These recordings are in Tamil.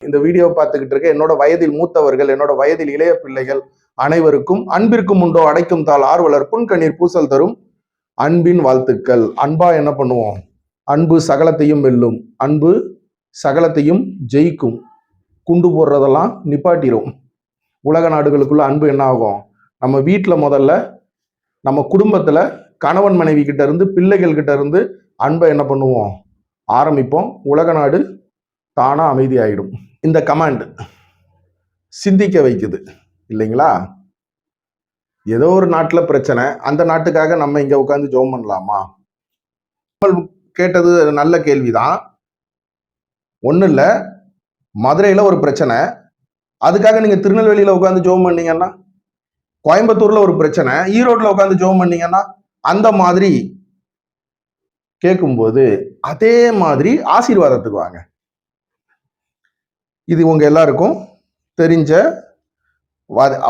இந்த வீடியோ பார்த்துக்கிட்டு இருக்க என்னோட வயதில் மூத்தவர்கள், என்னோட வயதில் இளைய பிள்ளைகள் அனைவருக்கும் அன்பிற்கும் உண்டோ அடைக்கும் தாள் ஆர்வலர் புன்கண்ணீர் பூசல் தரும் அன்பின் வாழ்த்துக்கள். அன்பா என்ன பண்ணுவோம்? அன்பு சகலத்தையும் வெல்லும், அன்பு சகலத்தையும் ஜெயிக்கும், குண்டு போடுறதெல்லாம் நிப்பாட்டிரும். உலக நாடுகளுக்குள்ள அன்பு என்ன ஆகும்? நம்ம வீட்டில் முதல்ல நம்ம குடும்பத்துல கணவன் மனைவி கிட்ட இருந்து பிள்ளைகள் கிட்ட இருந்து அன்பை என்ன பண்ணுவோம்? ஆரம்பிப்போம். உலக நாடு தானா அமைதியாயிடும். இந்த கமாண்ட் சிந்திக்க வைக்குது இல்லைங்களா? ஏதோ ஒரு நாட்டுல பிரச்சனை, அந்த நாட்டுக்காக நம்ம இங்க உட்காந்து ஜெபம் பண்ணலாமா? கேட்டது நல்ல கேள்விதான். ஒன்றும் இல்லை, மதுரையில ஒரு பிரச்சனை, அதுக்காக நீங்க திருநெல்வேலியில உட்காந்து ஜெபம் பண்ணீங்கன்னா, கோயம்புத்தூர்ல ஒரு பிரச்சனை, ஈரோட்ல உட்காந்து ஜெபம் பண்ணீங்கன்னா, அந்த மாதிரி கேட்கும்போது அதே மாதிரி ஆசீர்வாதத்துக்கு வாங்க. இது உங்க எல்லாருக்கும் தெரிஞ்ச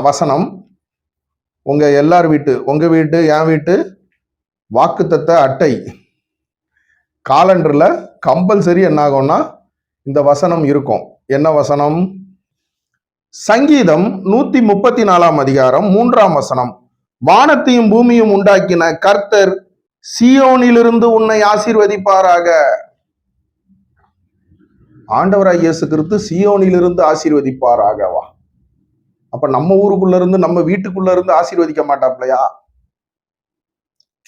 வசனம். உங்க எல்லார் வீட்டு, உங்க வீட்டு, என் வீட்டு வாக்குத்தத்த அட்டை காலண்டர்ல கம்பல்சரி என்ன ஆகும்னா இந்த வசனம் இருக்கும். என்ன வசனம்? சங்கீதம் 134 அதிகாரம் 3 வசனம். வானத்தையும் பூமியும் உண்டாக்கின கர்த்தர் சீயோனிலிருந்து உன்னை ஆசீர்வதிப்பாராக. ஆண்டவராய் இயேசு கிறிஸ்து சீயோனிலிருந்து ஆசீர்வதிப்பாராகவா? அப்ப நம்ம ஊருக்குள்ள இருந்து, நம்ம வீட்டுக்குள்ள இருந்து ஆசீர்வதிக்க மாட்டாப்லையா?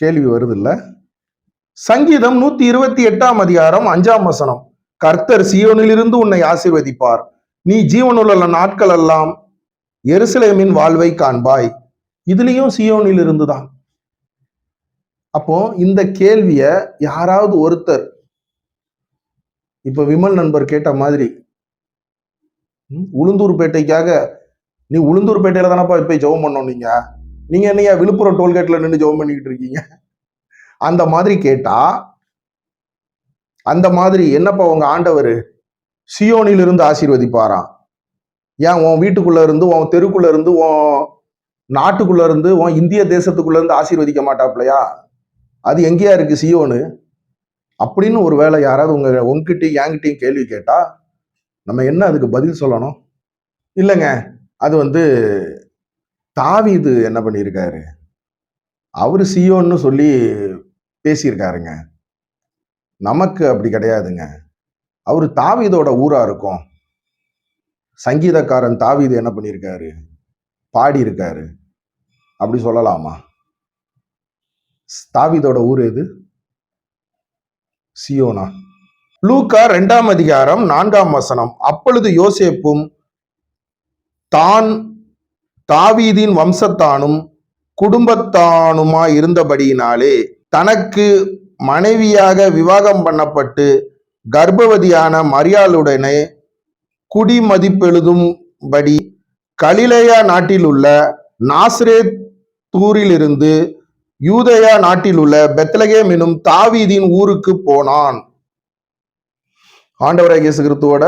கேள்வி வருது இல்ல? சங்கீதம் 128 அதிகாரம் 5 வசனம். கர்த்தர் சீயோனிலிருந்து உன்னை ஆசீர்வதிப்பார், நீ ஜீவனுள்ள நாட்கள் எல்லாம் எருசலேமின் வாழ்வை காண்பாய். இதுலயும் சீயோனில் இருந்துதான். அப்போ இந்த கேள்விய யாராவது ஒருத்தர், இப்ப விமல் நண்பர் கேட்ட மாதிரி, உளுந்தூர்பேட்டைக்காக, நீ உளுந்தூர்பேட்டையில தானப்பா போய் ஜெபம் பண்ணோம், நீங்க என்னையா விழுப்புரம் டோல்கேட்ல நின்று ஜெபம் பண்ணிக்கிட்டு இருக்கீங்க? அந்த மாதிரி கேட்டா, அந்த மாதிரி என்னப்பா உங்க ஆண்டவர் சியோனில் இருந்து ஆசீர்வதிப்பாராம்? ஏன் உன் வீட்டுக்குள்ள இருந்து, உன் தெருக்குள்ள இருந்து, உன் நாட்டுக்குள்ள இருந்து, உன் இந்திய தேசத்துக்குள்ள இருந்து ஆசீர்வதிக்க மாட்டாப்லையா? அது எங்கேயா இருக்கு சியோனு அப்படின்னு ஒரு வேளை யாராவது உங்ககிட்டயும் என்கிட்டயும் கேள்வி கேட்டா நம்ம என்ன அதுக்கு பதில் சொல்லணும்? இல்லைங்க, அது தாவீது என்ன பண்ணியிருக்காரு, அவரு சியோன்னு சொல்லி பேசியிருக்காருங்க. நமக்கு அப்படி கிடையாதுங்க. அவரு தாவீதோட ஊரா இருக்கும். சங்கீதக்காரன் தாவீது என்ன பண்ணியிருக்காரு? பாடி இருக்காரு. அப்படி சொல்லலாமா? தாவீதோட ஊர் எது? சியோனா? லூக்கா 2 அதிகாரம் 4 வசனம். அப்பொழுது யோசேப்பும் தான் தாவீதின் வம்சத்தானும் குடும்பத்தானுமாய் இருந்தபடியினாலே தனக்கு மனைவியாக விவாகம் பண்ணப்பட்டு கர்ப்பவதியான மரியாளுடனே குடிமதிப்பெழுதும்படி கலிலேயா நாட்டில் உள்ள நாசரேத் தூரிலிருந்து யூதேயா நாட்டில் உள்ள பெத்லகேம் எனும் தாவீதின் ஊருக்கு போனான். ஆண்டவராகிய இயேசு கிறிஸ்துவோட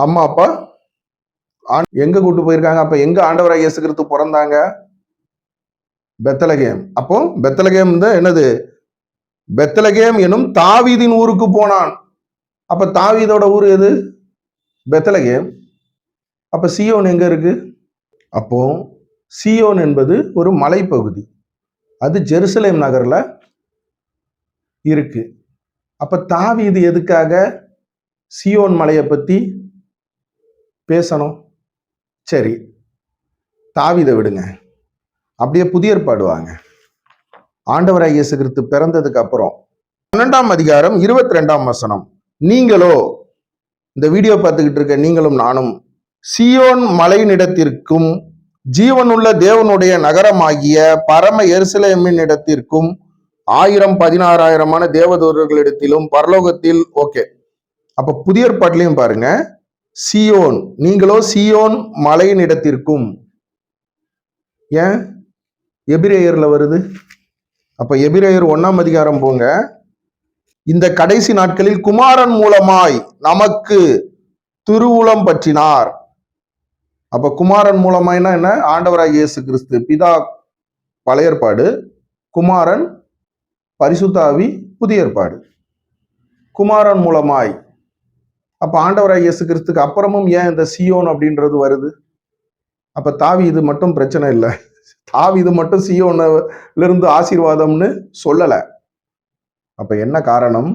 அம்மா அப்பா எங்க கூட்டு போயிருக்காங்க? அப்ப எங்க ஆண்டவராகிய இயேசு கிறிஸ்து பிறந்தாங்க? பெத்லகேம். அப்போ பெத்லகேம் என்னது? பெத்லகேம் எனும் தாவீதின் ஊருக்கு போனான். அப்ப தாவீதோட ஊர் எது? பெத்லகேம். அப்ப சியோன் எங்க இருக்கு? அப்போ சியோன் என்பது ஒரு மலைப்பகுதி, அது ஜெருசலேம் நகர்ல இருக்கு. அப்ப தாவீது எதுக்காக சியோன் மலையை பத்தி பேசணும்? சரி, தாவீதை விடுங்க, அப்படியே புதிய ஏற்பாடு வாங்க. ஆண்டவராய் இயேசு கிறிஸ்து பிறந்ததுக்கு அப்புறம் 12 அதிகாரம் 22 வசனம். நீங்களோ, இந்த வீடியோ பார்த்துக்கிட்டு இருக்க நீங்களும் நானும், சியோன் மலையினிடத்திற்கும் ஜீவனுள்ள தேவனுடைய நகரமாகிய பரம எருசலேமின் இடத்திற்கும் 1000-16,000 தேவதூதர்களிடத்திலும் பரலோகத்தில். ஓகே, அப்ப புதிய ஏற்பாட்டிலையும் பாருங்க, சியோன், நீங்களோ சியோன் மலையின் இடத்திற்கும். ஏன் எபிரேயர்ல வருது? அப்ப எபிரேயர் 1 அதிகாரம் போங்க. இந்த கடைசி நாட்களில் குமாரன் மூலமாய் நமக்கு திருவுளம் பற்றினார். அப்ப குமாரன் மூலமாய்னா என்ன? ஆண்டவராகிய இயேசு கிறிஸ்து, பிதா பழைய ஏற்பாடு, குமாரன் பரிசுத்த ஆவி புதிய ஏற்பாடு. குமாரன் மூலமாய் அப்ப ஆண்டவராய் இயேசு கிறிஸ்துக்கு அப்புறமும் ஏன் இந்த சியோன் அப்படின்றது வருது? அப்ப தாவீது மட்டும் பிரச்சனை இல்லை, தாவீது மட்டும் சியோன்ல இருந்து ஆசீர்வாதம்னு சொல்லல. அப்ப என்ன காரணம்?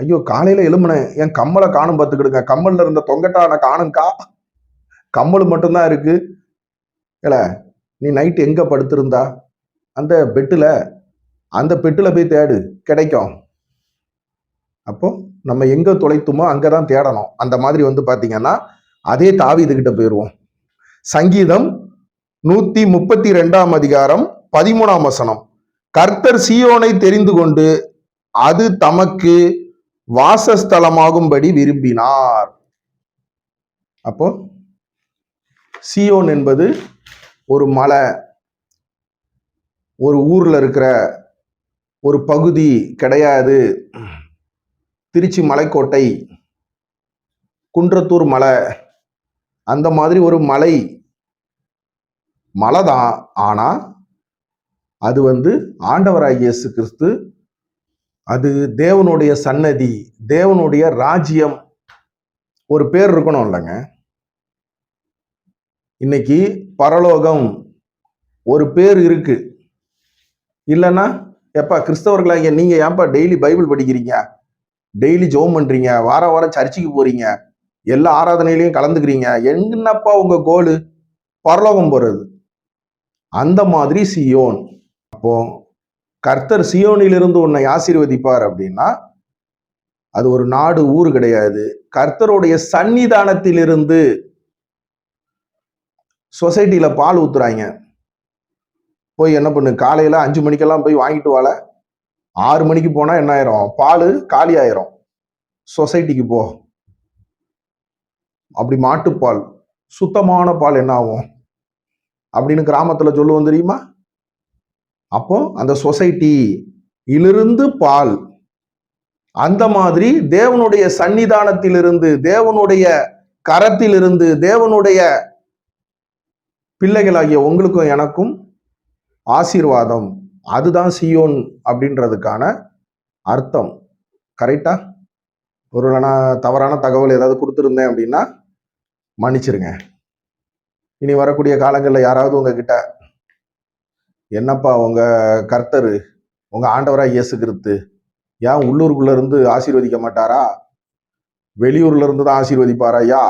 ஐயோ காலையில எழும்புனேன், என் கம்மலை காணும் பார்த்துக்கிடுங்க, கம்மல்ல இருந்த தொங்கட்டான காணும்க்கா, கம்மல் மட்டும்தான் இருக்கு. இல்ல நீ நைட் எங்க படுத்திருந்தா? அந்த பெட்டுல, அந்த பெட்டுல போய் தேடு, கிடைக்கும். அப்போ நம்ம எங்க தொலைத்துமோ அங்கதான் தேடணும். அந்த மாதிரி வந்து பாத்தீங்கன்னா அதே தாவீது கிட்ட போயிருவோம். சங்கீதம் 132 அதிகாரம் 13 வசனம். கர்த்தர் சீயோனை தெரிந்து கொண்டு அது தமக்கு வாசஸ்தலமாகும்படி விரும்பினார். அப்போ சீயோன் என்பது ஒரு மலை, ஒரு ஊர்ல இருக்கிற ஒரு பகுதி கிடையாது. திருச்சி மலைக்கோட்டை, குன்றத்தூர் மலை, அந்த மாதிரி ஒரு மலை தான். ஆனா அது வந்து ஆண்டவராகிய இயேசு கிறிஸ்து, அது தேவனுடைய சன்னதி, தேவனுடைய ராஜ்யம். ஒரு பேர் இருக்கணும் இல்லைங்க. இன்னைக்கு பரலோகம் ஒரு பேர் இருக்கு, இல்லைன்னா எப்பா கிறிஸ்தவர்களாகிய நீங்க ஏன்பா டெய்லி பைபிள் படிக்கிறீங்க, டெய்லி ஜெபம் பண்றீங்க, வார வாரம் சர்ச்சுக்கு போறீங்க, எல்லா ஆராதனையிலையும் கலந்துக்கிறீங்க, என்னப்பா உங்க கோலு? பரலோகம் போறது. அந்த மாதிரி சியோன். அப்போ கர்த்தர் சியோனிலிருந்து உன்னை ஆசீர்வதிப்பார் அப்படின்னா அது ஒரு நாடு, ஊர் கிடையாது. கர்த்தருடைய சன்னிதானத்திலிருந்து. சொசைட்டில பால் ஊத்துறாங்க, போய் என்ன பண்ணு, காலையில 5 மணிக்கெல்லாம் போய் வாங்கிட்டு வாழ, 6 மணிக்கு போனா என்ன ஆயிரும், பால் காலி ஆயிரும். சொசைட்டிக்கு போ, அப்படி மாட்டுப்பால், சுத்தமான பால் என்ன ஆகும் அப்படின்னு கிராமத்துல சொல்லுவோம் தெரியுமா? அப்போ அந்த சொசைட்டியிலிருந்து பால். அந்த மாதிரி தேவனுடைய சன்னிதானத்திலிருந்து, தேவனுடைய கரத்திலிருந்து, தேவனுடைய பிள்ளைகளாகிய உங்களுக்கும் எனக்கும் ஆசீர்வாதம். அதுதான் சியோன் அப்படின்றதுக்கான அர்த்தம். கரெக்டா? ஒரு தவறான தகவல் ஏதாவது கொடுத்துருந்தேன் அப்படின்னா மன்னிச்சிருங்க. இனி வரக்கூடிய காலங்களில் யாராவது உங்ககிட்ட, என்னப்பா உங்க கர்த்தர், உங்க ஆண்டவராக இயேசு கிறிஸ்து ஏன் உள்ளூருக்குள்ள இருந்து ஆசீர்வதிக்க மாட்டாரா? வெளியூர்ல இருந்து தான் ஆசீர்வதிப்பாரா? ஐயா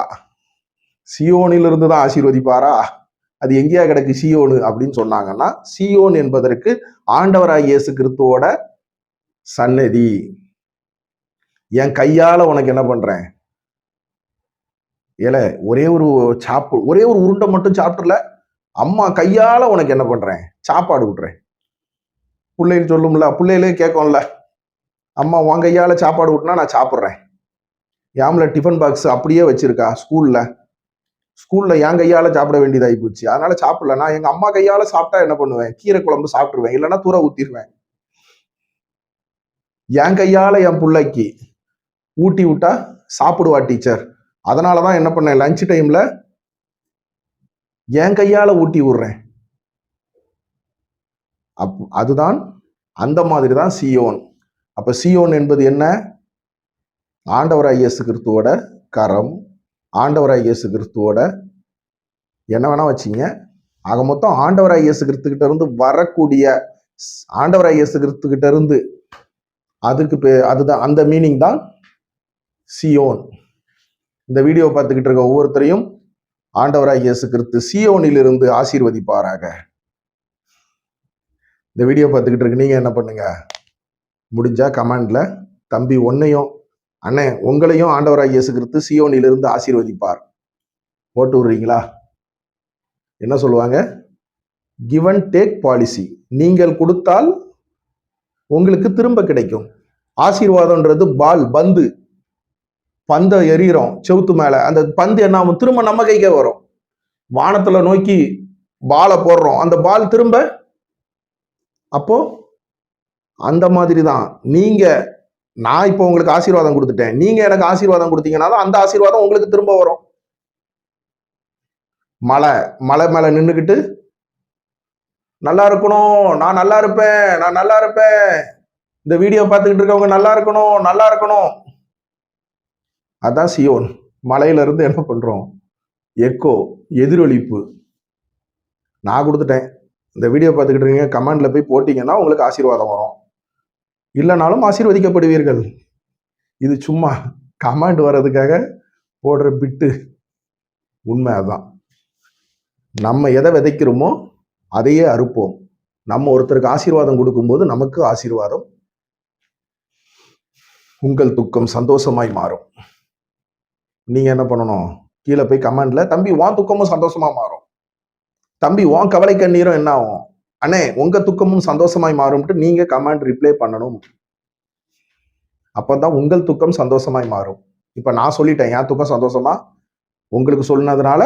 சியோனிலிருந்து தான் ஆசீர்வதிப்பாரா? அது எங்கேயா கிடக்கு சியோனு அப்படின்னு சொன்னாங்கன்னா, சியோன் என்பதற்கு ஆண்டவராய் இயேசு கிறிஸ்துவோட சன்னதி. என் கையால உனக்கு என்ன பண்றேன், ஏல ஒரே ஒரு உருண்டை மட்டும் சாப்பிட்டுல, அம்மா கையால உனக்கு என்ன பண்றேன், சாப்பாடு விட்டுறேன். பிள்ளைன்னு சொல்லும்ல, பிள்ளைகளே கேட்கும்ல, அம்மா உன் கையால சாப்பாடு விட்டுனா நான் சாப்பிட்றேன். யாம்ல டிஃபன் பாக்ஸ் அப்படியே வச்சிருக்கா, ஸ்கூல்ல என் கையால சாப்பிட வேண்டியதாகி போச்சு, அதனால சாப்பிடல. நான் எங்க அம்மா கையால சாப்பிட்டா என்ன பண்ணுவேன், கீரை குழம்பு சாப்பிட்டுருவேன், இல்லைன்னா தூர ஊத்திடுவேன். என் கையால என் பிள்ளைக்கு ஊட்டி விட்டா சாப்பிடுவா டீச்சர், அதனாலதான் என்ன பண்ணேன், லஞ்ச் டைம்ல என் கையால ஊட்டி விடுறேன். அதுதான், அந்த மாதிரி தான் சியோன். அப்ப சியோன் என்பது என்ன? ஆண்டவராய் இயேசு கிறிஸ்துவோட கரம், ஆண்டவராய் இயேசு கிறிஸ்துவோட என்ன வேணா வச்சிங்க. ஆக மொத்தம் ஆண்டவராய் இயேசு கிறிஸ்துகிட்ட இருந்து வரக்கூடிய, ஆண்டவராய் இயேசு கிறிஸ்துகிட்ட இருந்து, அதுதான் அந்த மீனிங் தான் சியோன். இந்த வீடியோ பார்த்துக்கிட்டு இருக்க ஒவ்வொருத்தரையும் ஆண்டவராய் இயேசு கிறிஸ்து சியோனில் இருந்து ஆசீர்வதிப்பாராக. இந்த வீடியோ பார்த்துக்கிட்டு இருக்கு நீங்க என்ன பண்ணுங்க, முடிஞ்சா கமெண்ட்ல தம்பி ஒன்னையும் அண்ணே உங்களையும் ஆண்டவராய் இயேசு கிறிஸ்து சியோனிலிருந்து ஆசீர்வதிப்பார் போட்டு விடுறீங்களா? என்ன சொல்லுவாங்க, கிவ் அண்ட் டேக் பாலிசி. நீங்கள் கொடுத்தால் உங்களுக்கு திரும்ப கிடைக்கும். ஆசீர்வாதம்ன்றது பந்து, பந்தை எறிகிறோம் செவுத்து மேல, அந்த பந்து என்ன ஆகும், திரும்ப நம்ம கைக்கே வரும். வானத்துல நோக்கி பாலை போடுறோம், அந்த பால் திரும்ப. அப்போ அந்த மாதிரி தான் நீங்க, நான் இப்போ உங்களுக்கு ஆசீர்வாதம் கொடுத்துட்டேன், நீங்க எனக்கு ஆசீர்வாதம் கொடுத்தீங்கன்னா அந்த ஆசீர்வாதம் உங்களுக்கு திரும்ப வரும். மலை மேல நின்றுக்கிட்டு நல்லா இருக்கணும், நான் நல்லா இருப்பேன், நான் நல்லா இருப்பேன், இந்த வீடியோ பார்த்துக்கிட்டு இருக்கவங்க நல்லா இருக்கணும், நல்லா இருக்கணும். அதான் சியோன். மலையில இருந்து என்ன பண்றோம்? எக்கோ, எதிரொலிப்பு. நான் கொடுத்துட்டேன். இந்த வீடியோ பார்த்துக்கிட்டு இருக்கீங்க, கமெண்ட்ல போய் போட்டீங்கன்னா உங்களுக்கு ஆசீர்வாதம் வரும். இல்லைனாலும் ஆசீர்வதிக்கப்படுவீர்கள். இது சும்மா கமெண்ட் வர்றதுக்காக போடுற பிட்டு. உண்மை அதான். நம்ம எதை விதைக்கிறோமோ அதையே அறுப்போம். நம்ம ஒருத்தருக்கு ஆசீர்வாதம் கொடுக்கும்போது நமக்கு ஆசீர்வாதம். உங்கள் துக்கம் சந்தோஷமாய் மாறும். நீங்க என்ன பண்ணணும்? கீழே போய் கமெண்ட்ல, தம்பி உன் துக்கமும் சந்தோஷமா மாறும், தம்பி உன் கவலை கண்ணீரும் என்ன ஆகும், அண்ணே உங்க துக்கமும் சந்தோஷமாய் மாறும்ட்டு நீங்க கமெண்ட் ரிப்ளை பண்ணணும். அப்பதான் உங்கள் துக்கம் சந்தோஷமாய் மாறும். இப்ப நான் சொல்லிட்டேன், என் துக்கம் சந்தோஷமா உங்களுக்கு சொன்னதுனால